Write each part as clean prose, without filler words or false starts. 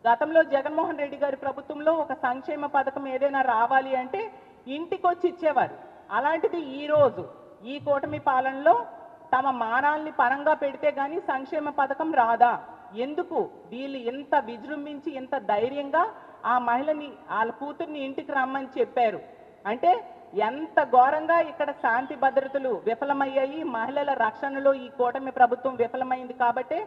గతంలో జగన్మోహన్ రెడ్డి గారి ప్రభుత్వంలో ఒక సంక్షేమ పథకం ఏదైనా రావాలి అంటే ఇంటికొచ్చి ఇచ్చేవారు. అలాంటిది ఈరోజు ఈ కూటమి పాలనలో తమ మానాల్ని పరంగా పెడితే గానీ సంక్షేమ పథకం రాదా? ఎందుకు వీళ్ళు ఇంత విజృంభించి ఇంత ధైర్యంగా ఆ మహిళని వాళ్ళ కూతుర్ని ఇంటికి రమ్మని చెప్పారు అంటే ఎంత ఘోరంగా ఇక్కడ శాంతి భద్రతలు విఫలమయ్యాయి, మహిళల రక్షణలో ఈ కూటమి ప్రభుత్వం విఫలమైంది. కాబట్టి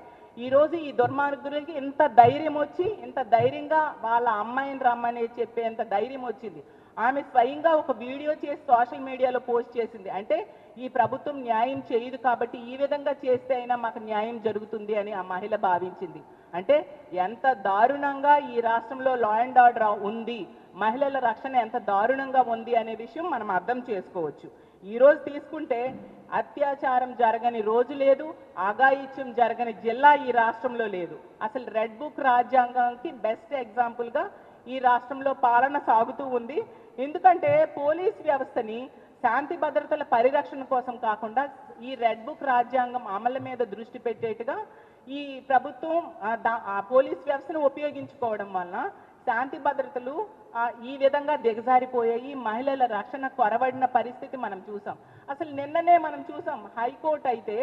ఈరోజు ఈ దుర్మార్గులకి ఇంత ధైర్యం వచ్చి ఇంత ధైర్యంగా వాళ్ళ అమ్మాయిని రమ్మని చెప్పేంత ధైర్యం వచ్చింది. ఆమె స్వయంగా ఒక వీడియో చేసి సోషల్ మీడియాలో పోస్ట్ చేసింది. అంటే ఈ ప్రభుత్వం న్యాయం చేయదు కాబట్టి ఈ విధంగా చేస్తే అయినా మాకు న్యాయం జరుగుతుంది అని ఆ మహిళ భావించింది. అంటే ఎంత దారుణంగా ఈ రాష్ట్రంలో లా అండ్ ఆర్డర్ ఉంది, మహిళల రక్షణ ఎంత దారుణంగా ఉంది అనే విషయం మనం అర్థం చేసుకోవచ్చు. ఈరోజు తీసుకుంటే అత్యాచారం జరగని రోజు లేదు, అఘాయిత్యం జరగని జిల్లా ఈ రాష్ట్రంలో లేదు. అసలు రెడ్ బుక్ రాజ్యాంగానికి బెస్ట్ ఎగ్జాంపుల్గా ఈ రాష్ట్రంలో పాలన సాగుతూ ఉంది. ఎందుకంటే పోలీస్ వ్యవస్థని శాంతి భద్రతల పరిరక్షణ కోసం కాకుండా ఈ రెడ్ బుక్ రాజ్యాంగం అమలు మీద దృష్టి పెట్టేట్టుగా ఈ ప్రభుత్వం ఆ పోలీస్ వ్యవస్థను ఉపయోగించుకోవడం వలన శాంతి భద్రతలు ఈ విధంగా దిగజారిపోయాయి. మహిళల రక్షణ కొరవడిన పరిస్థితి మనం చూసాం. అసలు నిన్ననే మనం చూసాం హైకోర్టు అయితే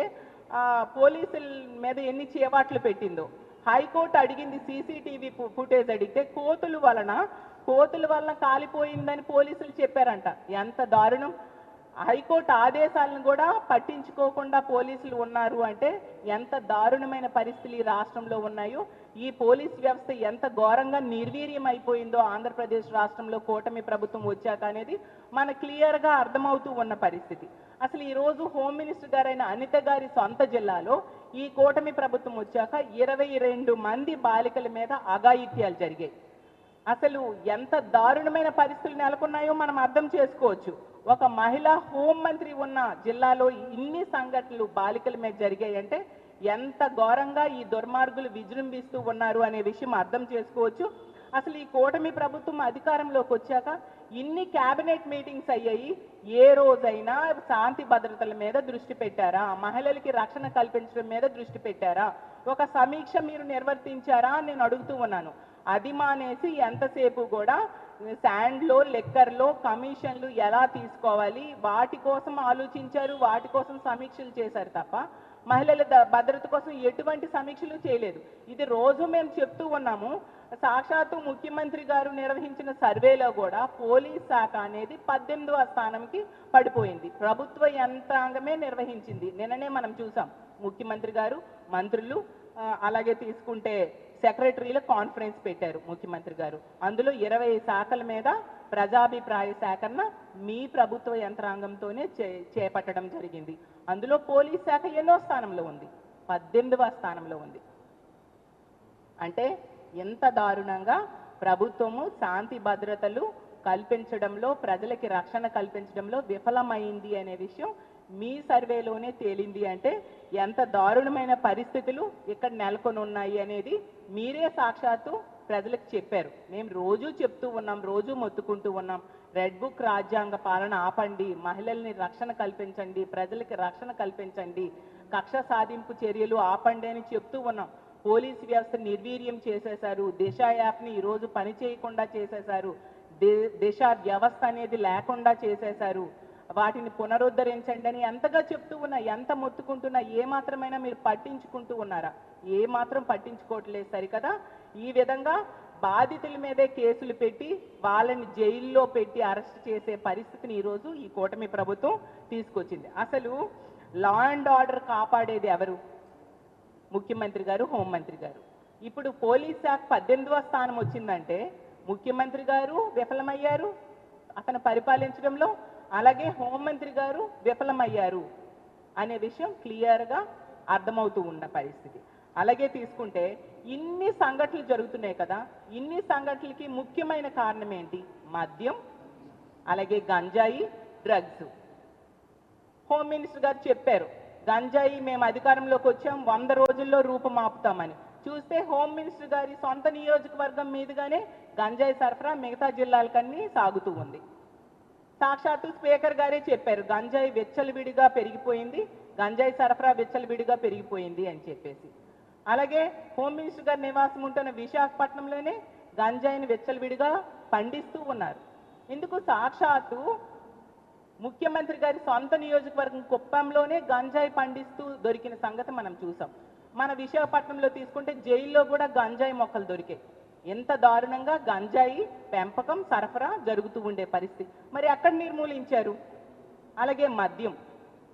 పోలీసుల మీద ఎన్ని చేవాట్లు పెట్టిందో. హైకోర్టు అడిగింది సీసీటీవీ ఫుటేజ్ అడిగితే కోతుల వలన కాలిపోయిందని పోలీసులు చెప్పారంట. ఎంత దారుణం! హైకోర్టు ఆదేశాలను కూడా పట్టించుకోకుండా పోలీసులు ఉన్నారు అంటే ఎంత దారుణమైన పరిస్థితులు ఈ రాష్ట్రంలో ఉన్నాయో, ఈ పోలీస్ వ్యవస్థ ఎంత ఘోరంగా నిర్వీర్యం అయిపోయిందో ఆంధ్రప్రదేశ్ రాష్ట్రంలో కూటమి ప్రభుత్వం వచ్చాక అనేది మన క్లియర్గా అర్థమవుతూ ఉన్న పరిస్థితి. అసలు ఈరోజు హోమ్ మినిస్టర్ గారైన అనిత గారి సొంత జిల్లాలో ఈ కూటమి ప్రభుత్వం వచ్చాక 22 మంది బాలికల మీద అఘాయిత్యాలు జరిగాయి. అసలు ఎంత దారుణమైన పరిస్థితులు నెలకొన్నాయో మనం అర్థం చేసుకోవచ్చు. ఒక మహిళా హోంమంత్రి ఉన్న జిల్లాలో ఇన్ని సంఘటనలు బాలికల మీద జరిగాయంటే ఎంత ఘోరంగా ఈ దుర్మార్గులు విజృంభిస్తూ ఉన్నారు అనే విషయం అర్థం చేసుకోవచ్చు. అసలు ఈ కూటమి ప్రభుత్వం అధికారంలోకి వచ్చాక ఇన్ని క్యాబినెట్ మీటింగ్స్ అయ్యాయి, ఏ రోజైనా శాంతి భద్రతల మీద దృష్టి పెట్టారా? మహిళలకి రక్షణ కల్పించడం మీద దృష్టి పెట్టారా? ఒక సమీక్ష మీరు నిర్వర్తించారా అని నేను అడుగుతూ ఉన్నాను. అది మానేసి ఎంతసేపు కూడా శాండ్లో లెక్కర్లో కమిషన్లు ఎలా తీసుకోవాలి వాటి కోసం ఆలోచించారు, వాటి కోసం సమీక్షలు చేశారు తప్ప మహిళల భద్రత కోసం ఎటువంటి సమీక్షలు చేయలేదు. ఇది రోజు మేము చెప్తూ ఉన్నాము. సాక్షాత్తు ముఖ్యమంత్రి గారు నిర్వహించిన సర్వేలో కూడా పోలీస్ శాఖ అనేది 18వ స్థానంకి పడిపోయింది. ప్రభుత్వ యంత్రాంగమే నిర్వహించింది. నిన్ననే మనం చూసాం ముఖ్యమంత్రి గారు, మంత్రులు, అలాగే తీసుకుంటే సెక్రటరీల కాన్ఫరెన్స్ పెట్టారు ముఖ్యమంత్రి గారు. అందులో 20 శాఖల మీద ప్రజాభిప్రాయ సేకరణ మీ ప్రభుత్వ యంత్రాంగంతోనే చేపట్టడం జరిగింది. అందులో పోలీస్ శాఖ ఎన్నో స్థానంలో ఉంది? 18వ స్థానంలో ఉంది. అంటే ఎంత దారుణంగా ప్రభుత్వము శాంతి భద్రతలు కల్పించడంలో, ప్రజలకి రక్షణ కల్పించడంలో విఫలమైంది అనే విషయం మీ సర్వేలోనే తేలింది. అంటే ఎంత దారుణమైన పరిస్థితులు ఇక్కడ నెలకొని ఉన్నాయి అనేది మీరే సాక్షాత్తు ప్రజలకు చెప్పారు. మేము రోజు చెప్తూ ఉన్నాం, రోజు మొత్తుకుంటూ ఉన్నాం, రెడ్ బుక్ రాజ్యాంగ పాలన ఆపండి, మహిళల్ని రక్షణ కల్పించండి, ప్రజలకి రక్షణ కల్పించండి, కక్ష సాధింపు చర్యలు ఆపండి అని చెప్తూ ఉన్నాం. పోలీసు వ్యవస్థ నిర్వీర్యం చేసేశారు, దిశ యాప్ని ఈరోజు పని చేయకుండా చేసేశారు, దిశ వ్యవస్థ అనేది లేకుండా చేసేశారు, వాటిని పునరుద్ధరించండి అని ఎంతగా చెప్తూ ఉన్నా, ఎంత మొత్తుకుంటున్నా ఏ మాత్రమైనా మీరు పట్టించుకుంటూ ఉన్నారా? ఏ మాత్రం పట్టించుకోవట్లేదు సరికదా. ఈ విధంగా బాధితుల మీదే కేసులు పెట్టి వాళ్ళని జైల్లో పెట్టి అరెస్ట్ చేసే పరిస్థితిని ఈరోజు ఈ కూటమి ప్రభుత్వం తీసుకొచ్చింది. అసలు లా అండ్ ఆర్డర్ కాపాడేది ఎవరు? ముఖ్యమంత్రి గారు, హోంమంత్రి గారు. ఇప్పుడు పోలీస్ శాఖ 18వ స్థానం వచ్చిందంటే ముఖ్యమంత్రి గారు విఫలమయ్యారు అతను పరిపాలించడంలో, అలాగే హోంమంత్రి గారు విఫలమయ్యారు అనే విషయం క్లియర్గా అర్థమవుతూ ఉన్న పరిస్థితి. అలాగే తీసుకుంటే ఇన్ని సంఘటనలు జరుగుతున్నాయి కదా, ఇన్ని సంఘటనలకి ముఖ్యమైన కారణం ఏంటి? మద్యం, అలాగే గంజాయి, డ్రగ్స్. హోమ్ మినిస్టర్ గారు చెప్పారు గంజాయి మేము అధికారంలోకి వచ్చాం 100 రోజుల్లో రూపుమాపుతామని. చూస్తే హోమ్ మినిస్టర్ గారి సొంత నియోజకవర్గం మీదుగానే గంజాయి సరఫరా మిగతా జిల్లాలకన్నీ సాగుతూ ఉంది. సాక్షాత్తు స్పీకర్ గారే చెప్పారు గంజాయి విచ్చలవిడిగా పెరిగిపోయింది, గంజాయి సరఫరా విచ్చలవిడిగా పెరిగిపోయింది అని చెప్పేసి. అలాగే హోమ్ మినిస్టర్ గారి నివాసం ఉంటున్న విశాఖపట్నంలోనే గంజాయిని విచ్చలవిడిగా పండిస్తూ ఉన్నారు. ఇందుకు సాక్షాత్తు ముఖ్యమంత్రి గారి సొంత నియోజకవర్గం కుప్పంలోనే గంజాయి పండిస్తూ దొరికిన సంగతి మనం చూసాం. మన విశాఖపట్నంలో తీసుకుంటే జైల్లో కూడా గంజాయి మొక్కలు దొరికాయి. ఎంత దారుణంగా గంజాయి పెంపకం సరఫరా జరుగుతూ ఉండే పరిస్థితి. మరి ఎక్కడ నిర్మూలించారు? అలాగే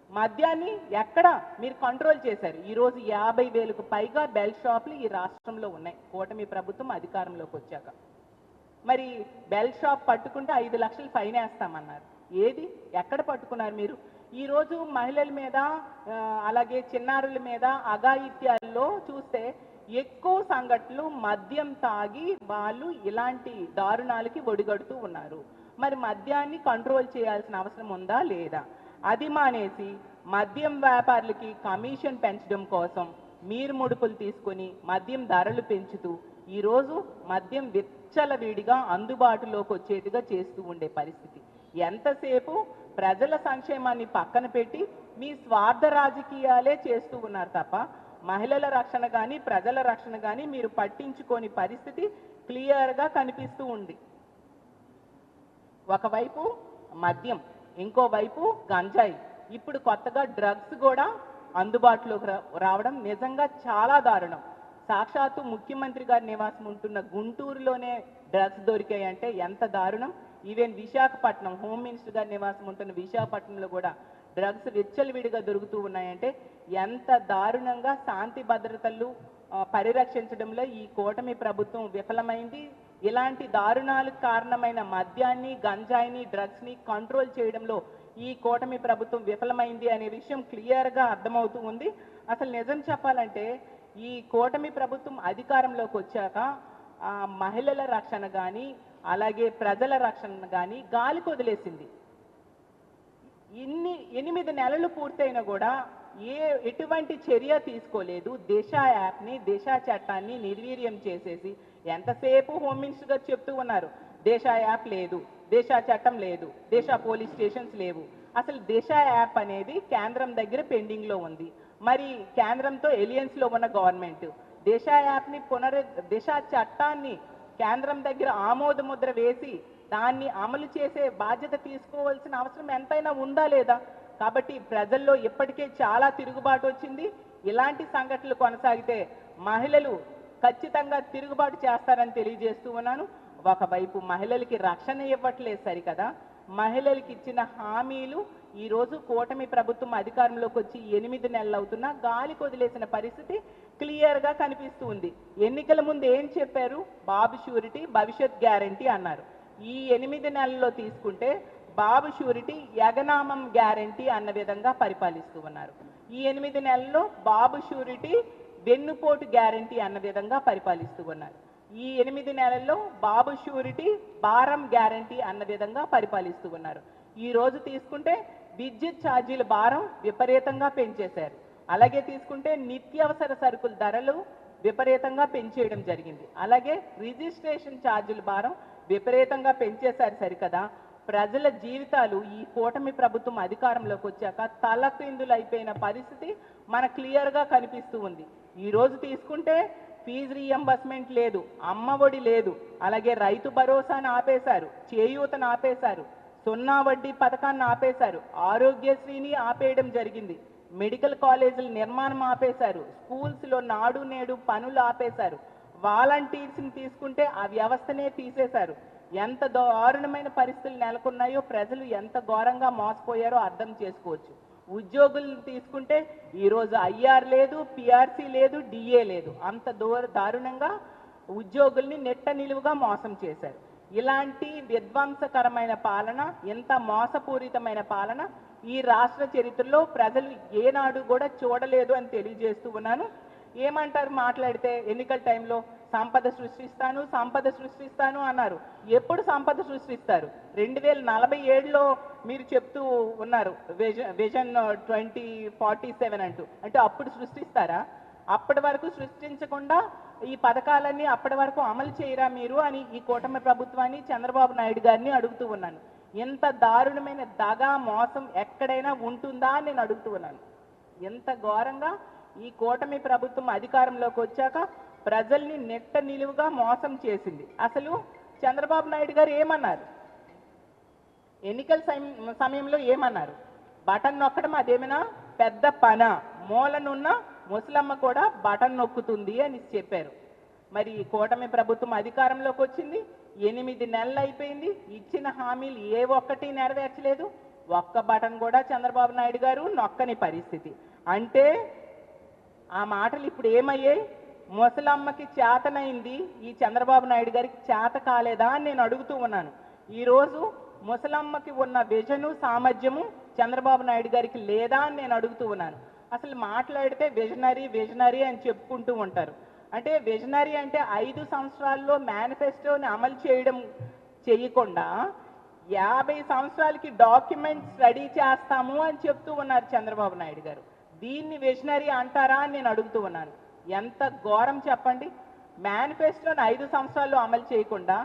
మద్యాన్ని ఎక్కడ మీరు కంట్రోల్ చేశారు? ఈరోజు 50,000కు పైగా బెల్ షాపులు ఈ రాష్ట్రంలో ఉన్నాయి కూటమి ప్రభుత్వం అధికారంలోకి వచ్చాక. మరి బెల్ షాప్ పట్టుకుంటే 5 లక్షలు ఫైన్ వేస్తామన్నారు. ఏది ఎక్కడ పట్టుకున్నారు మీరు? ఈరోజు మహిళల మీద అలాగే చిన్నారుల మీద అఘాయిత్యాల్లో చూస్తే ఎక్కువ సంఘటనలు మద్యం తాగి వాళ్ళు ఇలాంటి దారుణాలకి ఒడిగడుతూ ఉన్నారు. మరి మద్యాన్ని కంట్రోల్ చేయాల్సిన అవసరం ఉందా లేదా? అది మానేసి మద్యం వ్యాపారులకి కమిషన్ పెంచడం కోసం మీరు ముడుపులు తీసుకొని మద్యం ధరలు పెంచుతూ ఈరోజు మద్యం విచ్చలవిడిగా అందుబాటులోకి వచ్చేట్టుగా చేస్తూ ఉండే పరిస్థితి. ఎంతసేపు ప్రజల సంక్షేమాన్ని పక్కన పెట్టి మీ స్వార్థ రాజకీయాలే చేస్తూ ఉన్నారు తప్ప మహిళల రక్షణ కానీ ప్రజల రక్షణ కానీ మీరు పట్టించుకోని పరిస్థితి క్లియర్గా కనిపిస్తూ ఉంది. ఒకవైపు మద్యం, ఇంకోవైపు గంజాయి, ఇప్పుడు కొత్తగా డ్రగ్స్ కూడా అందుబాటులోకి రావడం నిజంగా చాలా దారుణం. సాక్షాత్తు ముఖ్యమంత్రి గారి నివాసం ఉంటున్న గుంటూరులోనే డ్రగ్స్ దొరికాయంటే ఎంత దారుణం. ఈవెన్ విశాఖపట్నం, హోమ్ మినిస్టర్ గారి నివాసం ఉంటున్న విశాఖపట్నంలో కూడా డ్రగ్స్ విచ్చలవిడిగా దొరుకుతూ ఉన్నాయంటే ఎంత దారుణంగా శాంతి భద్రతలు పరిరక్షించడంలో ఈ కూటమి ప్రభుత్వం విఫలమైంది. ఇలాంటి దారుణాలకు కారణమైన మద్యాన్ని, గంజాయిని, డ్రగ్స్ని కంట్రోల్ చేయడంలో ఈ కూటమి ప్రభుత్వం విఫలమైంది అనే విషయం క్లియర్గా అర్థమవుతూ ఉంది. అసలు నిజం చెప్పాలంటే ఈ కూటమి ప్రభుత్వం అధికారంలోకి వచ్చాక మహిళల రక్షణ కానీ అలాగే ప్రజల రక్షణ కానీ గాలికి వదిలేసింది. 8 నెలలు పూర్తయినా కూడా ఎటువంటి చర్య తీసుకోలేదు. దిశ యాప్ని, దిశ చట్టాన్ని నిర్వీర్యం చేసేసి ఎంతసేపు హోమ్ మినిస్టర్ గారు చెప్తూ ఉన్నారు దిశ యాప్ లేదు, దిశ చట్టం లేదు, దిశ పోలీస్ స్టేషన్స్ లేవు. అసలు దిశ యాప్ అనేది కేంద్రం దగ్గర పెండింగ్లో ఉంది. మరి కేంద్రంతో ఎలియన్స్లో ఉన్న గవర్నమెంట్ దిశ యాప్ని దిశ చట్టాన్ని కేంద్రం దగ్గర ఆమోద ముద్ర వేసి దాన్ని అమలు చేసే బాధ్యత తీసుకోవాల్సిన అవసరం ఎంతైనా ఉందా లేదా? కాబట్టి ప్రజల్లో ఇప్పటికే చాలా తిరుగుబాటు వచ్చింది. ఇలాంటి సంఘటనలు కొనసాగితే మహిళలు ఖచ్చితంగా తిరుగుబాటు చేస్తారని తెలియజేస్తూ ఉన్నాను. ఒకవైపు మహిళలకి రక్షణ ఇవ్వట్లేదు సరికదా, మహిళలకి ఇచ్చిన హామీలు ఈరోజు కూటమి ప్రభుత్వం అధికారంలోకి వచ్చి 8 నెలలు అవుతున్నా గాలికి వదిలేసిన పరిస్థితి క్లియర్గా కనిపిస్తూ ఉంది. ఎన్నికల ముందు ఏం చెప్పారు? బాబు షూరిటీ, భవిష్యత్ గ్యారంటీ అన్నారు. ఈ 8 నెలల్లో తీసుకుంటే బాబు షూరిటీ, యగనామం గ్యారంటీ అన్న విధంగా పరిపాలిస్తూ ఉన్నారు. ఈ 8 నెలల్లో బాబు షూరిటీ, వెన్నుపోటు గ్యారంటీ అన్న విధంగా పరిపాలిస్తూ ఉన్నారు. ఈ 8 నెలల్లో బాబు షూరిటీ, భారం గ్యారంటీ అన్న విధంగా పరిపాలిస్తూ ఉన్నారు. ఈ రోజు తీసుకుంటే విద్యుత్ ఛార్జీల భారం విపరీతంగా పెంచేశారు. అలాగే తీసుకుంటే నిత్యావసర సరుకుల ధరలు విపరీతంగా పెంచేయడం జరిగింది. అలాగే రిజిస్ట్రేషన్ ఛార్జీల భారం విపరీతంగా పెంచేశారు సరికదా. ప్రజల జీవితాలు ఈ కూటమి ప్రభుత్వం అధికారంలోకి వచ్చాక తలక్రిందులు అయిపోయిన పరిస్థితి మనకు క్లియర్గా కనిపిస్తూ ఉంది. ఈరోజు తీసుకుంటే ఫీజు రీఎంబర్స్మెంట్ లేదు, అమ్మఒడి లేదు, అలాగే రైతు భరోసాను ఆపేశారు, చేయూతను ఆపేశారు, 0 వడ్డీ పథకాన్ని ఆపేశారు, ఆరోగ్యశ్రీని ఆపేయడం జరిగింది, మెడికల్ కాలేజీల నిర్మాణం ఆపేశారు, స్కూల్స్లో నాడు నేడు పనులు ఆపేశారు, వాలంటీర్స్ని తీసుకుంటే ఆ వ్యవస్థనే తీసేశారు. ఎంత దారుణమైన పరిస్థితులు నెలకొన్నాయో ప్రజలు ఎంత ఘోరంగా మోసపోయారో అర్థం చేసుకోవచ్చు. ఉద్యోగులను తీసుకుంటే ఈరోజు ఐఆర్ లేదు, పిఆర్సీ లేదు, డిఏ లేదు. అంత దారుణంగా ఉద్యోగుల్ని నెట్ట నిలువుగా మోసం చేశారు. ఇలాంటి విధ్వంసకరమైన పాలన, ఎంత మోసపూరితమైన పాలన ఈ రాష్ట్ర చరిత్రలో ప్రజలు ఏనాడు కూడా చూడలేదు అని తెలియజేస్తూ ఉన్నాను. ఏమంటారు మాట్లాడితే ఎన్నికల టైంలో సంపద సృష్టిస్తాను అన్నారు. ఎప్పుడు సంపద సృష్టిస్తారు? 2047లో మీరు చెప్తూ ఉన్నారు విజన్ 2047 అంటూ. అంటే అప్పుడు సృష్టిస్తారా? అప్పటి వరకు సృష్టించకుండా ఈ పథకాలన్నీ అప్పటి వరకు అమలు చేయరా మీరు అని ఈ కూటమి ప్రభుత్వాన్ని, చంద్రబాబు నాయుడు గారిని అడుగుతూ ఉన్నాను. ఎంత దారుణమైన దగా మోసం ఎక్కడైనా ఉంటుందా అని నేను అడుగుతూ ఉన్నాను. ఎంత ఘోరంగా ఈ కూటమి ప్రభుత్వం అధికారంలోకి వచ్చాక ప్రజల్ని నెట్ట నిలువుగా మోసం చేసింది. అసలు చంద్రబాబు నాయుడు గారు ఏమన్నారు? ఎన్నికల సమయంలో ఏమన్నారు? బటన్ నొక్కడం అదేమైనా పెద్ద పన, మూలనున్న ముసలమ్మ కూడా బటన్ నొక్కుతుంది అని చెప్పారు. మరి ఈ కూటమి ప్రభుత్వం అధికారంలోకి వచ్చింది, 8 నెలలు అయిపోయింది, ఇచ్చిన హామీలు ఏ ఒక్కటి నెరవేర్చలేదు. ఒక్క బటన్ కూడా చంద్రబాబు నాయుడు గారు నొక్కని పరిస్థితి. అంటే ఆ మాటలు ఇప్పుడు ఏమయ్యాయి? ముసలమ్మకి చేతనైంది, ఈ చంద్రబాబు నాయుడు గారికి చేత కాలేదా అని నేను అడుగుతూ ఉన్నాను. ఈరోజు ముసలమ్మకి ఉన్న విజను సామర్థ్యము చంద్రబాబు నాయుడు గారికి లేదా అని నేను అడుగుతూ ఉన్నాను. అసలు మాట్లాడితే విజనరీ అని చెప్పుకుంటూ ఉంటారు. అంటే విజనరీ అంటే 5 సంవత్సరాల్లో మేనిఫెస్టోని అమలు చేయకుండా 50 సంవత్సరాలకి డాక్యుమెంట్స్ రెడీ చేస్తాము అని చెప్తూ ఉన్నారు చంద్రబాబు నాయుడు గారు. దీన్ని విజనరీ అంటారా అని నేను అడుగుతూ ఉన్నాను. ఎంత ఘోరం చెప్పండి. మేనిఫెస్టోని 5 సంవత్సరాల్లో అమలు చేయకుండా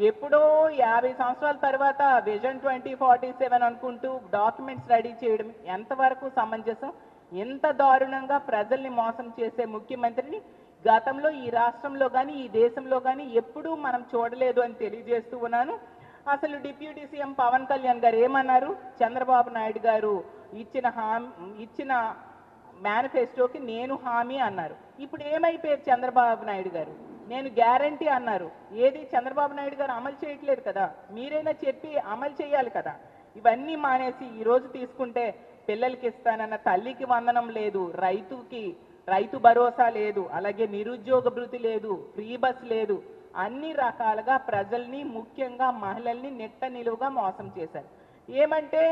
ఎప్పుడో 50 సంవత్సరాల తర్వాత విజన్ 2047 అనుకుంటూ డాక్యుమెంట్స్ రెడీ చేయడం ఎంతవరకు సమంజసం? ఎంత దారుణంగా ప్రజల్ని మోసం చేసే ముఖ్యమంత్రిని గతంలో ఈ రాష్ట్రంలో కానీ ఈ దేశంలో కానీ ఎప్పుడూ మనం చూడలేదు అని తెలియజేస్తూ ఉన్నాను. అసలు డిప్యూటీ సీఎం పవన్ కళ్యాణ్ గారు ఏమన్నారు? చంద్రబాబు నాయుడు గారు ఇచ్చిన మేనిఫెస్టోకి నేను హామీ అన్నారు. ఇప్పుడు ఏమైపోయారు చంద్రబాబు నాయుడు గారు? నేను గ్యారంటీ అన్నారు. ఏది చంద్రబాబు నాయుడు గారు అమలు చేయట్లేదు కదా, మీరైనా చెప్పి అమలు చేయాలి కదా. ఇవన్నీ మానేసి ఈరోజు తీసుకుంటే పిల్లలకి ఇస్తానన్న తల్లికి వందనం లేదు, రైతు భరోసా లేదు, అలాగే నిరుద్యోగ భృతి లేదు, ఫ్రీ బస్ లేదు. అన్ని రకాలుగా ప్రజల్ని ముఖ్యంగా మహిళల్ని నెట్ట నిలువుగా మోసం చేశారు. ఏమంటే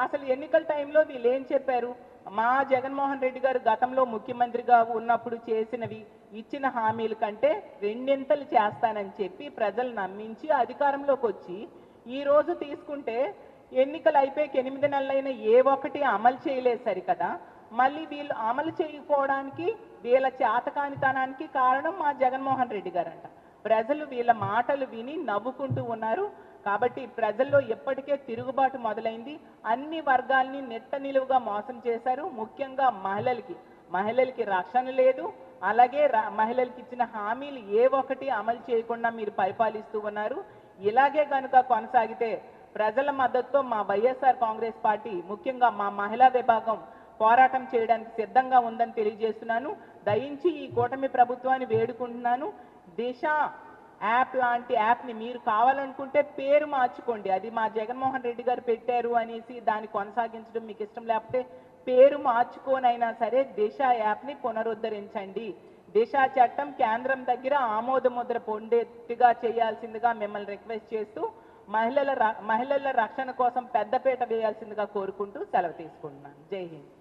అసలు ఎన్నికల టైంలో వీళ్ళు ఏం చెప్పారు? మా జగన్మోహన్ రెడ్డి గారు గతంలో ముఖ్యమంత్రిగా ఉన్నప్పుడు చేసినవి ఇచ్చిన హామీల కంటే 2 చేస్తానని చెప్పి ప్రజలు నమ్మించి అధికారంలోకి వచ్చి ఈ రోజు తీసుకుంటే ఎన్నికలు అయిపోయి 8 నెలలైన ఏ ఒక్కటి అమలు చేయలేదు సరికదా. మళ్ళీ వీళ్ళు అమలు చేయకపోవడానికి వీళ్ళ చేతకానితనానికి కారణం మా జగన్మోహన్ రెడ్డి గారంట. ప్రజలు వీళ్ళ మాటలు విని నవ్వుకుంటూ ఉన్నారు. కాబట్టి ప్రజల్లో ఎప్పటికే తిరుగుబాటు మొదలైంది. అన్ని వర్గాల్ని నెట్ట నిలువుగా మోసం చేశారు. ముఖ్యంగా మహిళలకి రక్షణ లేదు. అలాగే మహిళలకి ఇచ్చిన హామీలు ఏ ఒక్కటి అమలు చేయకుండా మీరు పరిపాలిస్తూ ఉన్నారు. ఇలాగే కనుక కొనసాగితే ప్రజల మద్దతుతో మా వైఎస్ఆర్ కాంగ్రెస్ పార్టీ ముఖ్యంగా మా మహిళా విభాగం పోరాటం చేయడానికి సిద్ధంగా ఉందని తెలియజేస్తున్నాను. దయించి ఈ కూటమి ప్రభుత్వాన్ని వేడుకుంటున్నాను. దిశ యాప్ లాంటి యాప్ని మీరు కావాలనుకుంటే పేరు మార్చుకోండి. అది మా జగన్మోహన్ రెడ్డి గారు పెట్టారు అనేసి దాన్ని కొనసాగించడం మీకు ఇష్టం లేకపోతే పేరు మార్చుకోనైనా సరే దిశ యాప్ని పునరుద్ధరించండి. దిశ చట్టం కేంద్రం దగ్గర ఆమోద ముద్ర పొందేట్టుగా చేయాల్సిందిగా మిమ్మల్ని రిక్వెస్ట్ చేస్తూ మహిళల రక్షణ కోసం పెద్దపీట వేయాల్సిందిగా కోరుకుంటూ సెలవు తీసుకుంటున్నాను. జై హింద్.